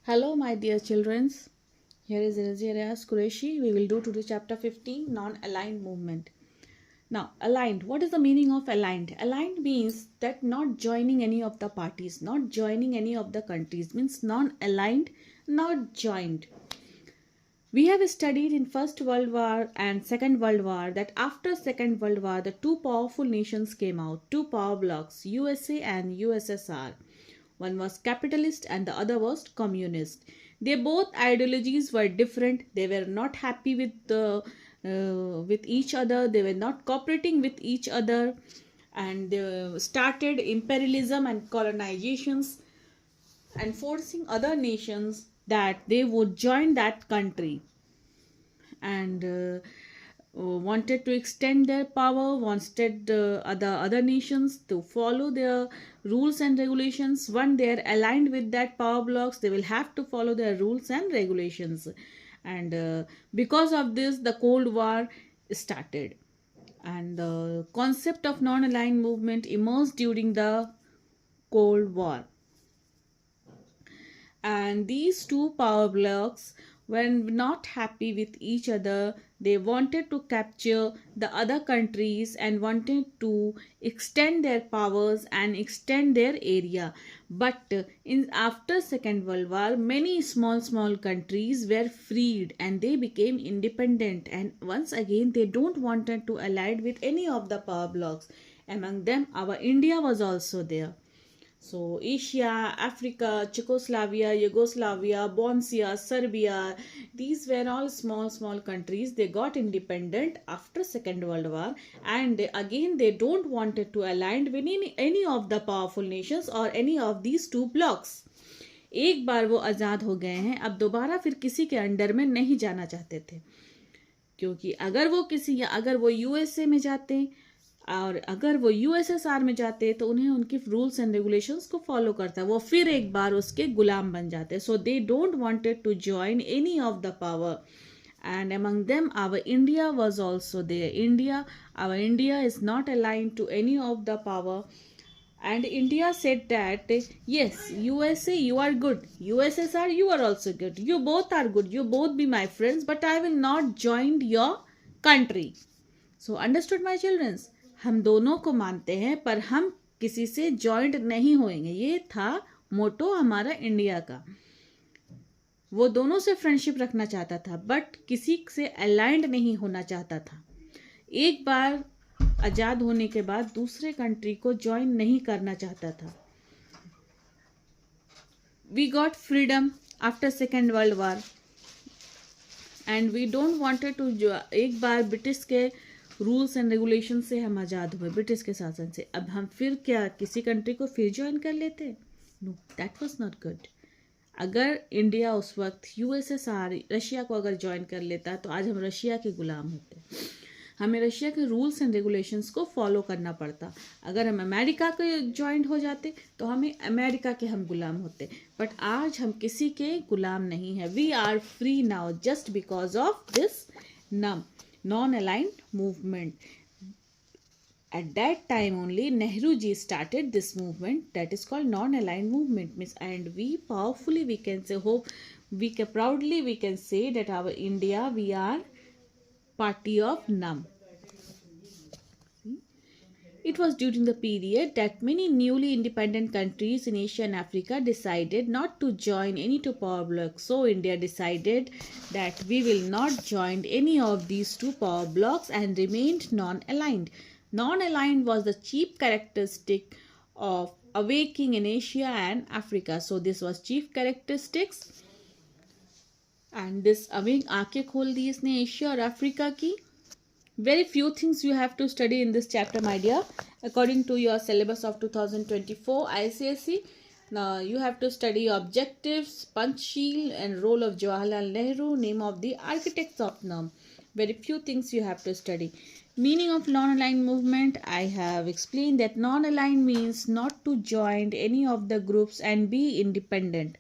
Hello, my dear children. Here is Razia Qureshi. We will do today chapter 15, non-aligned movement. Now, aligned. What is the meaning of aligned? Aligned means that not joining any of the parties, not joining any of the countries. Means non-aligned, not joined. We have studied in First World War and Second World War that after Second World War, the two powerful nations came out, two power blocks, USA and USSR. One was capitalist and the other was communist. Their both ideologies were different. They were not happy with each other. They were not cooperating with each other, and they started imperialism and colonizations and forcing other nations that they would join that country, and wanted to extend their power, wanted the other nations to follow their rules and regulations. When they are aligned with that power blocks, they will have to follow their rules and regulations, and because of this the Cold War started, and the concept of non-aligned movement emerged during the Cold War. And these two power blocks were not happy with each other. They wanted to capture the other countries and wanted to extend their powers and extend their area. But after Second World War, many small countries were freed and they became independent, and once again they don't wanted to ally with any of the power blocks. Among them our India was also there. So Asia, Africa, Czechoslovakia, Yugoslavia, Bosnia, Serbia, these were all small countries. They got independent after Second World War, and again they don't wanted to align with any of the powerful nations or any of these two blocks. एक बार वो आज़ाद हो गए हैं, अब दोबारा फिर किसी के अंडर में नहीं जाना चाहते थे, क्योंकि अगर वो यूएसए में जाते और अगर वो यूएसएसआर में जाते तो उन्हें उनके रूल्स एंड रेगुलेशंस को फॉलो करता, वो फिर एक बार उसके गुलाम बन जाते. So they don't wanted to join any of the power, and among them our India was also there. Our India is not aligned to any of the power, and India said that yes, USA you are good, USSR you are also good, you both are good, you both be my friends, but I will not join your country. So understood my children? हम दोनों को मानते हैं पर हम किसी से joint नहीं होएंगे. ये था मोटो हमारा इंडिया का. वो दोनों से फ्रेंडशिप रखना चाहता था बट किसी से अलाइंड नहीं होना चाहता था. एक बार आज़ाद होने के बाद दूसरे कंट्री को ज्वाइन नहीं करना चाहता था. We got freedom after second world war and we don't wanted to. एक बार ब्रिटिश के रूल्स एंड रेगुलेशन से हम आज़ाद हुए, ब्रिटिश के शासन से. अब हम फिर क्या किसी कंट्री को फिर ज्वाइन कर लेते? No, that was not good. अगर इंडिया उस वक्त यूएसएसआर रशिया को अगर ज्वाइन कर लेता तो आज हम रशिया के गुलाम होते. हमें रशिया के रूल्स एंड रेगुलेशंस को फॉलो करना पड़ता. अगर हम अमेरिका के ज्वाइन हो जाते तो हमें अमेरिका के हम गुलाम होते. बट आज हम किसी के गुलाम नहीं है. We are free now just because of this non-aligned movement. At that time only Nehru ji started this movement that is called non-aligned movement. And we powerfully we can say, proudly we can say that our India, we are party of NUM. It was during the period that many newly independent countries in Asia and Africa decided not to join any two power blocks. So India decided that we will not join any of these two power blocks and remained non-aligned. Non-aligned was the chief characteristic of awakening in Asia and Africa. So this was chief characteristics, and this awake आंखें खोल दी इसने Asia और Africa की. Very few things you have to study in this chapter, my dear, according to your syllabus of 2024 Icse. Now you have to study objectives, Panchsheel, and role of Jawaharlal Nehru, name of the architects of NUM. Very few things you have to study. Meaning of non-aligned movement, I have explained that non-aligned means not to join any of the groups and be independent.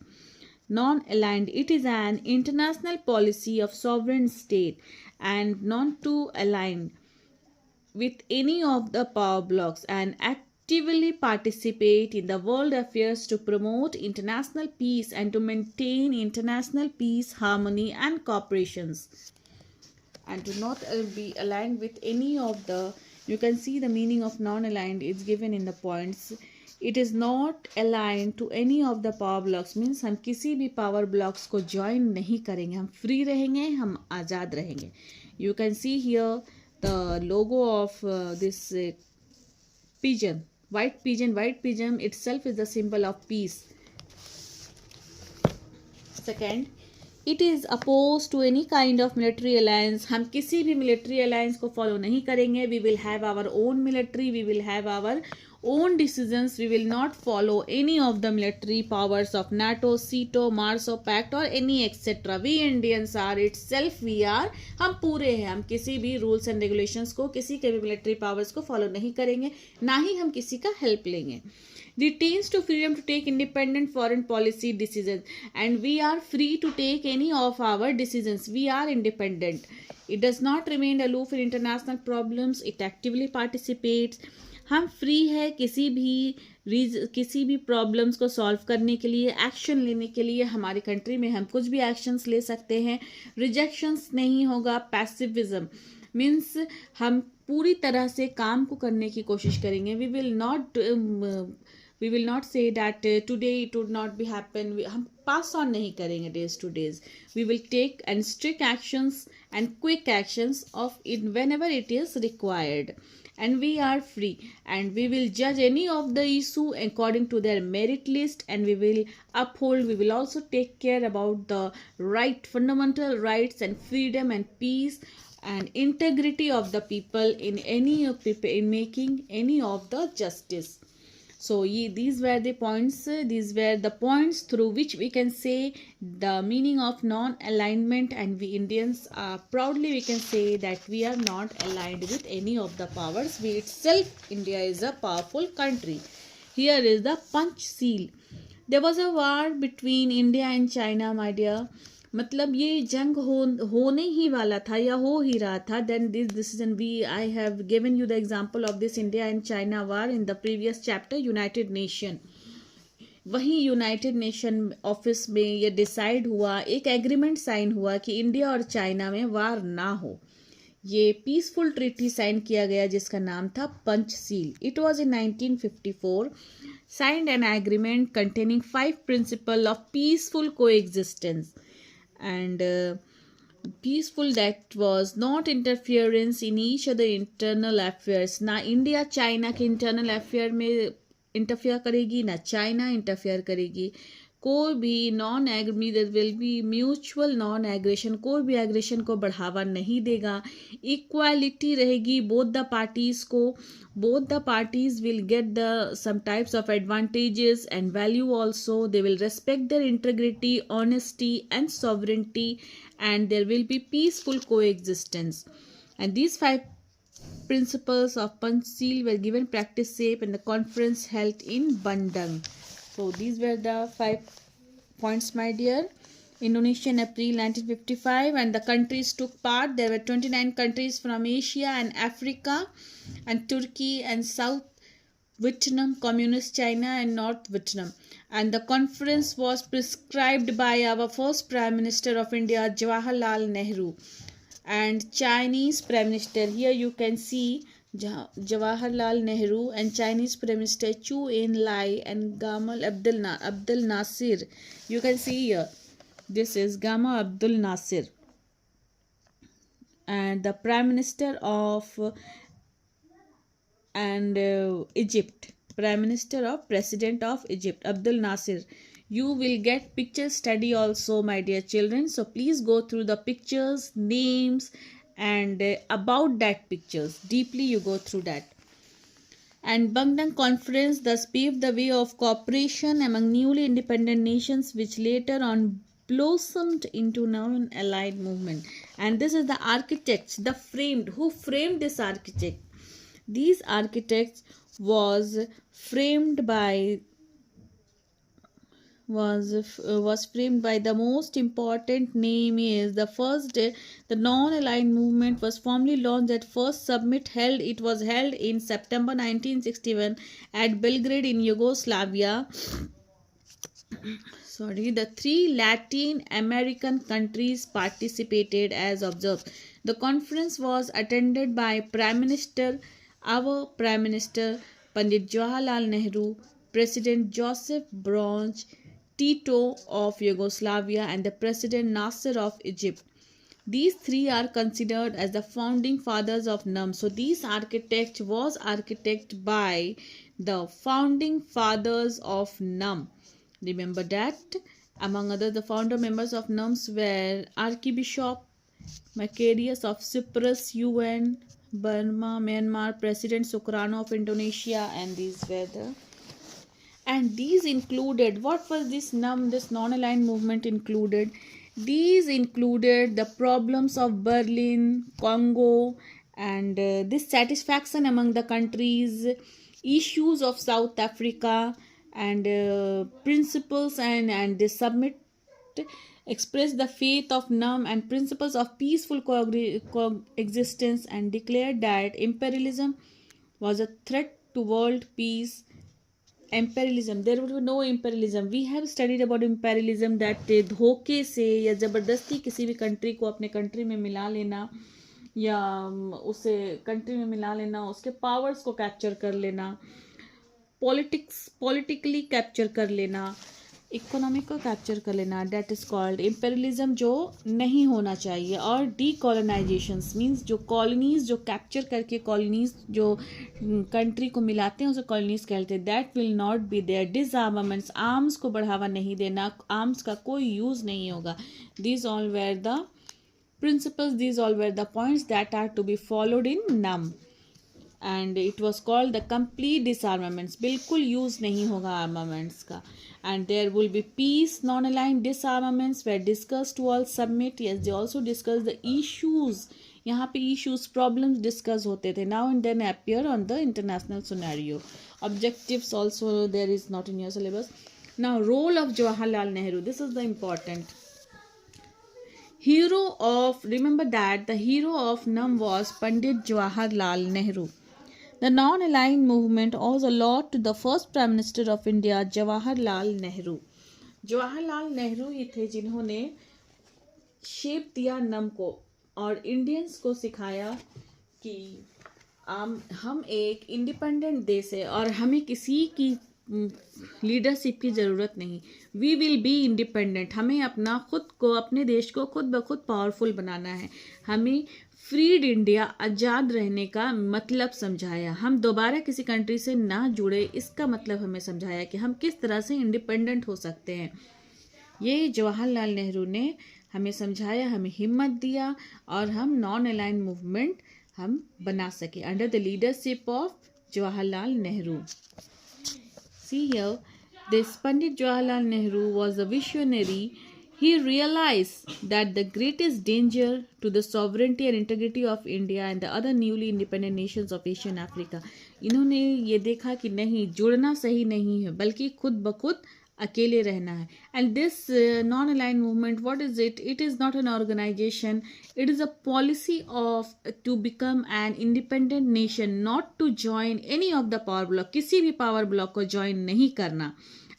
Non-aligned, it is an international policy of sovereign state and not to align with any of the power blocks and act actively participate in the world affairs to promote international peace and to maintain international peace, harmony, and cooperations, and to not be aligned with any of the, you can see the meaning of non-aligned is given in the points. It is not aligned to any of the power blocks, means हम किसी भी power blocks को join नहीं करेंगे, हम free रहेंगे, हम आज़ाद रहेंगे. You can see here the logo of this pigeon, white pigeon itself is the symbol of peace. Second, it is opposed to any kind of military alliance. हम किसी भी military alliance को follow नहीं करेंगे. We will have our own military, we will have our own decisions. We will not follow any of the military powers of NATO, CETO, Marso Pact or any etc. We Indians are itself, we are, हम पूरे हैं, हम किसी भी rules and regulations को, किसी के भी military powers को follow नहीं करेंगे, ना ही हम किसी का help लेंगे. Retains to freedom to take independent foreign policy decisions, and we are free to take any of our decisions. We are independent. It does not remain aloof in international problems. It actively participates. हम free है किसी भी problems को solve करने के लिए, action लेने के लिए. हमारी कंट्री में हम कुछ भी एक्शंस ले सकते हैं. रिजेक्शंस नहीं होगा. पैसिविज्म मीन्स हम पूरी तरह से काम को करने की कोशिश करेंगे. we will not say that today it would not be happen. हम pass on नहीं करेंगे days to days. We will take and strict actions and quick actions of it whenever it is required. And we are free, and we will judge any of the issue according to their merit list, and we will also take care about the fundamental rights and freedom and peace and integrity of the people in making any of the justice. So these were the points through which we can say the meaning of non-alignment, and we Indians proudly we can say that we are not aligned with any of the powers. We itself, India is a powerful country. Here is the Punch seal. There was a war between India and China, my dear. मतलब ये जंग होने ही वाला था या हो ही रहा था. Then this decision I have given you the example of this India and China war in the previous chapter, United Nation. वहीं यूनाइटेड नेशन ऑफिस में ये डिसाइड हुआ, एक एग्रीमेंट साइन हुआ कि इंडिया और चाइना में वार ना हो. ये पीसफुल ट्रीटी साइन किया गया जिसका नाम था Panchsheel. It was in 1954. Signed an agreement containing 5 principle of peaceful coexistence and peaceful, that was not interference in each other internal affairs. ना इंडिया चाइना के इंटरनल अफेयर में interfere करेगी, ना चाइना इंटरफेयर करेगी. कोई भी there will be mutual non aggression, कोई भी एग्रेशन को बढ़ावा नहीं देगा. इक्वालिटी रहेगी बोथ द पार्टीज को. both the parties will get some types of advantages and value also. They will respect their integrity, honesty and sovereignty, and there will be peaceful coexistence. And these 5 principles of Panch Seal were given practice shape in the conference held in Bandung. So these were the 5 points, my dear. Indonesia in April 1955, and the countries took part. There were 29 countries from Asia and Africa, and Turkey and South Vietnam, Communist China and North Vietnam. And the conference was prescribed by our first Prime Minister of India, Jawaharlal Nehru, and Chinese Prime Minister. Here you can see Jawaharlal Nehru and Chinese Prime Minister Chu En-lai and Gamal Abdel Nasir. You can see here. This is Gamal Abdel Nasir, and the Prime Minister of Egypt, President of Egypt, Abdel Nasir. You will get picture study also, my dear children. So please go through the pictures, names, and about that pictures. Deeply you go through that. And Bandung Conference thus paved the way of cooperation among newly independent nations, which later on blossomed into non-allied movement. And this is the architects, who framed this architect. These architects was framed by was framed by the most important name is the first day the non-aligned movement was formally launched at first summit held it was held in September 1961 at Belgrade in Yugoslavia. The three Latin American countries participated as observed. The conference was attended by our Prime Minister Pandit Jawaharlal Nehru, President Joseph Broz Tito of Yugoslavia, and the President Nasser of Egypt. These three are considered as the founding fathers of NUM. So these architect was architect by the founding fathers of NUM. Remember that. Among others, the founder members of NUMS were Archbishop Macarius of Cyprus, UN, Burma, Myanmar, President Sukarno of Indonesia, and these were the. And these included, what was this NUM, this non-aligned movement included? These included the problems of Berlin, Congo, and dissatisfaction among the countries, issues of South Africa, and principles and they submit express the faith of NUM and principles of peaceful coexistence and declared that imperialism was a threat to world peace. Imperialism, there would be no imperialism. We have studied about imperialism that धोखे से या ज़बरदस्ती किसी भी country को अपने country में मिला लेना या उसे कंट्री में मिला लेना, उसके पावर्स को कैप्चर कर लेना, पॉलिटिकली कैप्चर कर लेना, इकोनॉमी को कैप्चर कर लेना, डेट इज़ कॉल्ड इम्पेरियलिज्म, जो नहीं होना चाहिए. और डीकोलोनाइजेशन मीन्स जो कॉलोनीज जो कैप्चर करके कॉलोनीज जो कंट्री को मिलाते हैं उसे कॉलोनीज कहते हैं. That will not be there. Disarmaments, arms को बढ़ावा नहीं देना, आर्म्स का कोई यूज़ नहीं होगा. These all were the principles, these all were the points that are to be followed in NUM. And it was called the complete disarmaments. बिल्कुल use नहीं होगा आर्मामेंट्स का. And there will be peace, non-aligned disarmaments were discussed to all summit. Yes, they also discussed the issues. यहाँ पे issues, problems discuss होते थे. Now and then appear on the international scenario. Objectives also there is not in your syllabus. Now role of Jawaharlal Nehru. This is the important. Hero of, remember that the hero of NUM was Pandit Jawaharlal Nehru. The non-aligned movement owes a lot to the first Prime Minister of India, Jawaharlal Nehru. Jawaharlal Nehru ही थे जिन्होंने shape दिया NUM को और Indians को सिखाया कि हम एक इंडिपेंडेंट देश है और हमें किसी की लीडरशिप की ज़रूरत नहीं. We will be independent. हमें अपना खुद को, अपने देश को खुद ब खुद पावरफुल बनाना है. हमें फ्रीड इंडिया, आज़ाद रहने का मतलब समझाया. हम दोबारा किसी कंट्री से ना जुड़े, इसका मतलब हमें समझाया कि हम किस तरह से इंडिपेंडेंट हो सकते हैं. ये जवाहरलाल नेहरू ने हमें समझाया, हमें हिम्मत दिया और हम नॉन अलाइन मूवमेंट हम बना सके under the leadership of Jawaharlal Nehru. See here, this Pandit Jawaharlal Nehru was a visionary. He realized that the greatest danger to the sovereignty and integrity of India and the other newly independent nations of Asia and Africa. इन्होंने ये देखा कि नहीं, जुड़ना सही नहीं है, बल्कि खुद ब खुद अकेले रहना है. And this non-aligned movement, what is it? It is not an organization. It is a policy of to become an independent nation, not to join any of the power block. किसी भी power block को join नहीं करना.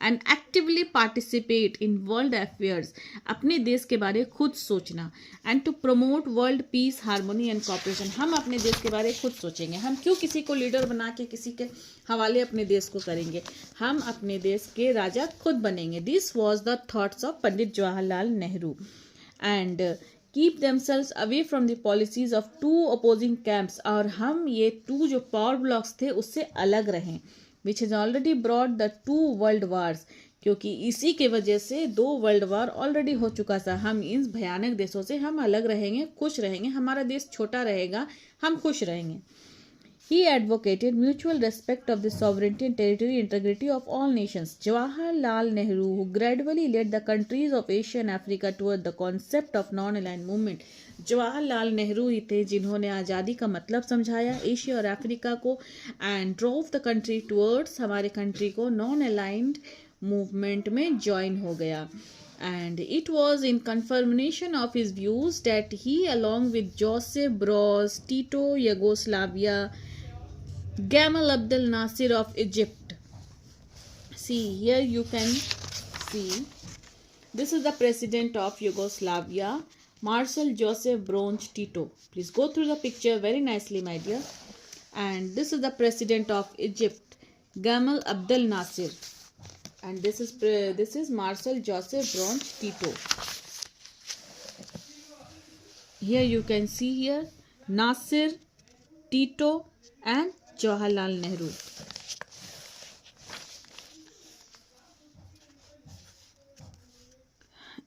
And actively participate in world affairs. अपने देश के बारे में खुद सोचना. And to promote world peace, harmony and cooperation. हम अपने देश के बारे में खुद सोचेंगे. हम क्यों किसी को लीडर बना के किसी के हवाले अपने देश को करेंगे. हम अपने देश के राजा खुद बनेंगे. This was the thoughts of Pandit Jawaharlal Nehru. And keep themselves away from the policies of two opposing camps. और हम ये two जो power blocks थे उससे अलग रहें. which has already brought the two world wars. क्योंकि इसी के वजह से 2 वर्ल्ड वार ऑलरेडी हो चुका था. हम इन भयानक देशों से हम अलग रहेंगे, खुश रहेंगे. हमारा देश छोटा रहेगा, हम खुश रहेंगे. He advocated mutual respect of the sovereignty and territorial integrity of all nations. Jawaharlal Nehru, who gradually led the countries of Asia and Africa toward the concept of non-aligned movement. Jawaharlal Nehru ही थे जिन्होंने आज़ादी का मतलब समझाया एशिया और Africa को, and drove the country towards, हमारे country को नॉन अलाइंड मूवमेंट में ज्वाइन हो गया. And it was in confirmation of his views that he, along with Joseph Broz Tito, Yugoslavia, Gamal Abdel Nasser of Egypt. See, here you can see, this is the president of Yugoslavia, Marshal Joseph Broz Tito. Please go through the picture very nicely, my dear. And this is the president of Egypt, Gamal Abdel Nasser. And this is Marshal Joseph Broz Tito. Here you can see here Nasser, Tito and Jawaharlal Nehru.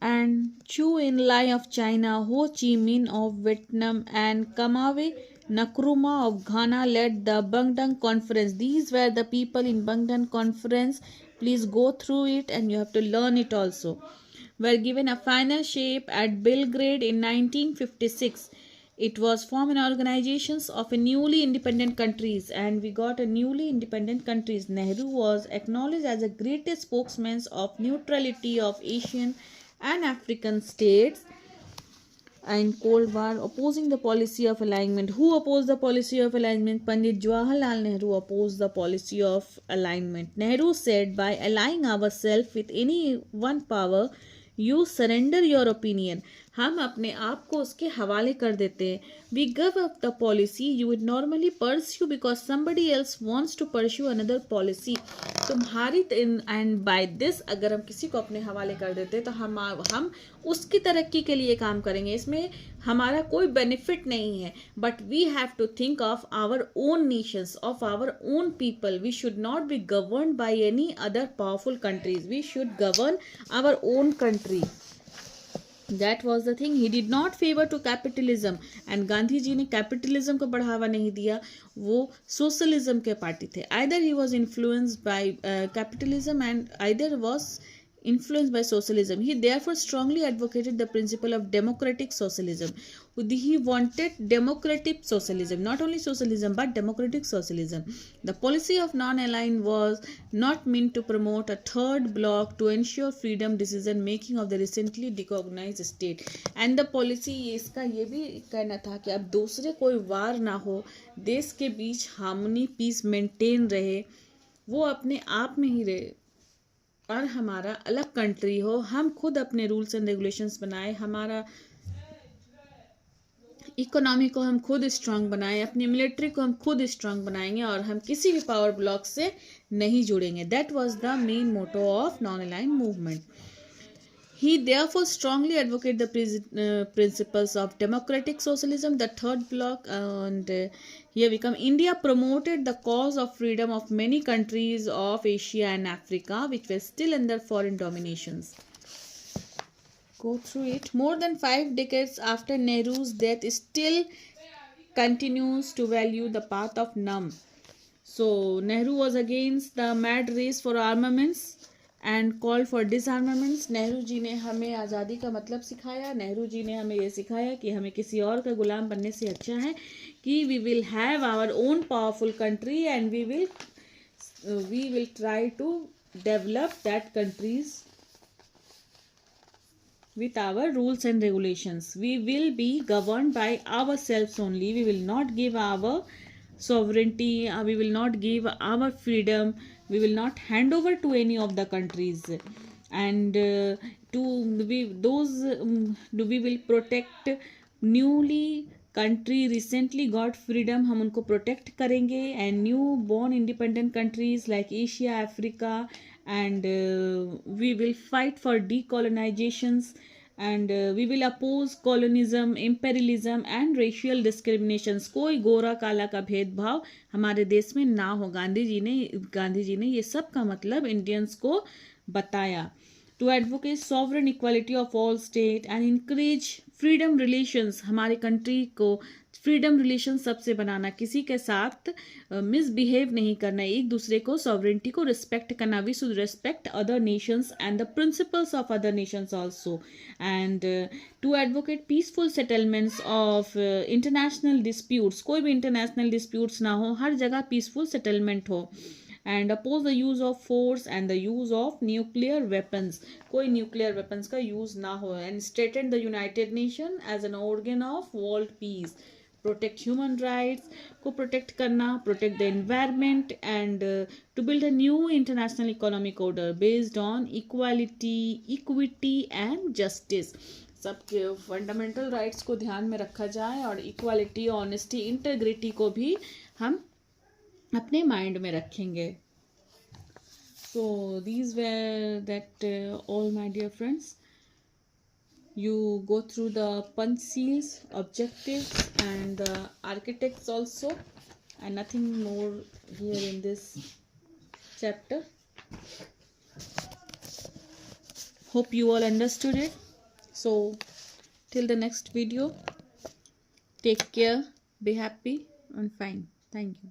And Chu Enlai of China, Ho Chi Minh of Vietnam and Kamawe Nkrumah of Ghana led the Bandung Conference. These were the people in Bandung Conference. Please go through it and you have to learn it also. Were given a final shape at Belgrade in 1956. It was formed in organizations of a newly independent countries, and we got a newly independent countries. Nehru was acknowledged as the greatest spokesman of neutrality of Asian and African states in Cold War, opposing the policy of alignment. Who opposed the policy of alignment? Pandit Jawaharlal Nehru opposed the policy of alignment. Nehru said, by allying ourselves with any one power, you surrender your opinion. हम अपने आप को उसके हवाले कर देते हैं. We give up the policy you would normally pursue because somebody else wants to pursue another policy. तुम्हारी and by this अगर हम किसी को अपने हवाले कर देते हैं तो हम उसकी तरक्की के लिए काम करेंगे. इसमें हमारा कोई बेनिफिट नहीं है. But we have to think of our own nations, of our own people. We should not be governed by any other powerful countries. We should govern our own country. That was the thing. He did not favor to capitalism. And Gandhi ji ने capitalism को बढ़ावा नहीं दिया. वो socialism के party थे. Either he was influenced by capitalism and either was influenced by socialism. He therefore strongly advocated the principle of democratic socialism. He wanted democratic socialism, not only socialism but democratic socialism. The policy of non-aligned was not meant to promote a third bloc to ensure freedom decision making of the recently recognized state. And the policy इसका ये भी कहना था कि अब दूसरे कोई वार ना हो, देश के बीच हार्मनी पीस मेंटेन रहे, वो अपने आप में ही रहे और हमारा अलग कंट्री हो. हम खुद अपने रूल्स एंड रेगुलेशंस बनाए, हमारा इकोनॉमी को हम खुद स्ट्रांग बनाएं, अपनी मिलिट्री को हम खुद स्ट्रांग बनाएंगे और हम किसी भी पावर ब्लॉक से नहीं जुड़ेंगे. That was the main motto of non aligned movement. He therefore strongly advocated the principles of democratic socialism, the third bloc, and here we come. India promoted the cause of freedom of many countries of Asia and Africa, which were still under foreign dominations. Go through it. More than 5 decades after Nehru's death, still continues to value the path of Nam. So Nehru was against the mad race for armaments and called for disarmaments. Nehru ji ने हमें आज़ादी का मतलब सिखाया. नेहरू जी ने हमें ये सिखाया कि हमें किसी और का गुलाम बनने से अच्छा है कि we will have our own powerful country and we will try to develop that countries with our rules and regulations. We will be governed by ourselves only. We will not give our sovereignty, we will not give our freedom, we will not hand over to any of the countries, and we will protect newly country recently got freedom, हम उनको protect करेंगे, and new born independent countries like Asia, Africa, and we will fight for decolonizations, and we will oppose colonialism, imperialism and racial discriminations. कोई गोरा काला का भेदभाव हमारे देश में ना हो. गांधी जी ने ये सब का मतलब इंडियंस को बताया. To advocate sovereign equality of all state and encourage freedom relations, हमारे कंट्री को फ्रीडम रिलेशन सबसे बनाना, किसी के साथ मिसबिहेव नहीं करना, एक दूसरे को सॉवरेंटी को रिस्पेक्ट करना. We should respect other nations and the principles of other nations also, and to advocate peaceful settlements of international disputes. कोई भी इंटरनेशनल डिस्प्यूट्स ना हो, हर जगह पीसफुल सेटलमेंट हो. and oppose the use of force and the use of nuclear weapons. कोई nuclear weapons का use ना हो, and stated the United Nations as an organ of world peace. Protect human rights को protect करना, protect the environment, and to build a new international economic order based on equality, equity and justice. सबके fundamental rights को ध्यान में रखा जाए और equality, honesty, integrity को भी हम अपने माइंड में रखेंगे. So these were that all my dear friends. You go through the punch seals, objectives and the architects also, and nothing more here in this chapter. Hope you all understood it. So till the next video, take care, be happy and fine. Thank you.